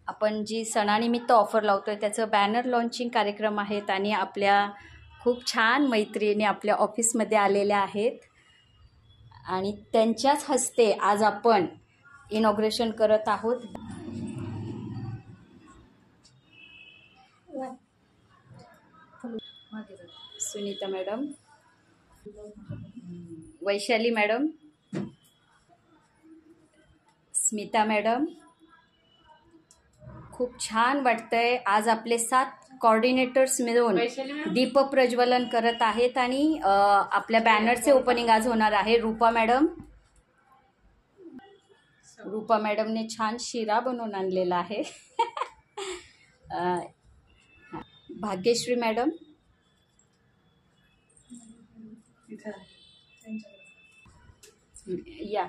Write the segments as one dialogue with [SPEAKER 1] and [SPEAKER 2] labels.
[SPEAKER 1] आपण जी सणानिमित्त ऑफर लावतोय त्याचं बॅनर लॉन्चिंग कार्यक्रम आहेत आणि आपल्या खूप छान मैत्रिणी आपल्या ऑफिसमध्ये आलेल्या आहेत आणि त्यांच्याच हस्ते आज आपण इनॉग्रेशन करत आहोत. Sunita madam, Vaishali madam, Smita madam. खूप छान वाटतंय. आज आपले 7 कोऑर्डिनेटर्स मिळून दीप प्रज्वलन करत आहेत आणि आपल्या बॅनरचे ओपनिंग आज होणार आहे. रूपा मॅडमने छान शिरा बनवून आणलेला आहे. भाग्यश्री मॅडम, या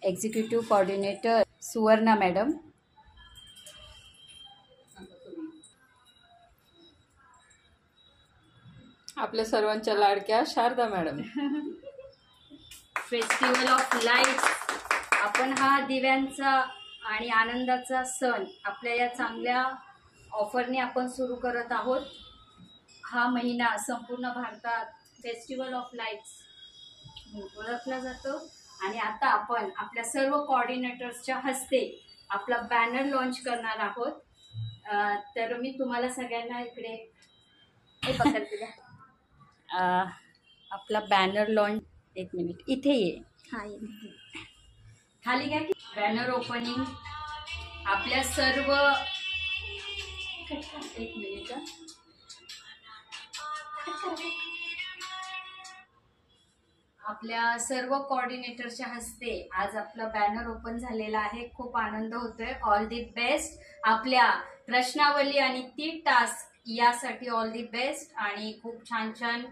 [SPEAKER 1] एक्झिक्युटिव्ह कोऑर्डिनेटर सुवर्णा मॅडम,
[SPEAKER 2] आपल्या सर्वांच्या लाडक्या Sharada madam.
[SPEAKER 1] Festival of lights, आपण हा दिव्यांचा आणि आनंदाचा सण आपल्या या चांगल्या ऑफरने आपण सुरू करत आहोत. हा महिना संपूर्ण भारतात फेस्टिवल ऑफ लाईट्स ओळखला जातो आणि आता आपण आपल्या सर्व कोऑर्डिनेटर्सच्या हस्ते आपला बॅनर लॉन्च करणार आहोत. तर मी तुम्हाला सगळ्यांना इकडे आपला बॅनर लॉन्च, एक मिनिट इथे ये, खाली घ्या की. बॅनर ओपनिंग आपल्या सर्व, एक मिनिट, आपल्या सर्व कोऑर्डिनेटरच्या हस्ते आज आपला बॅनर ओपन झालेला आहे. खूप आनंद होतोय. All the best. आपल्या प्रश्नावली आणि 3 टास्क यासाठी ऑल दी बेस्ट आणि खूप छान छान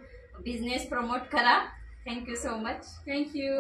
[SPEAKER 1] बिझनेस प्रमोट करा. Thank you so much.
[SPEAKER 2] थँक्यू.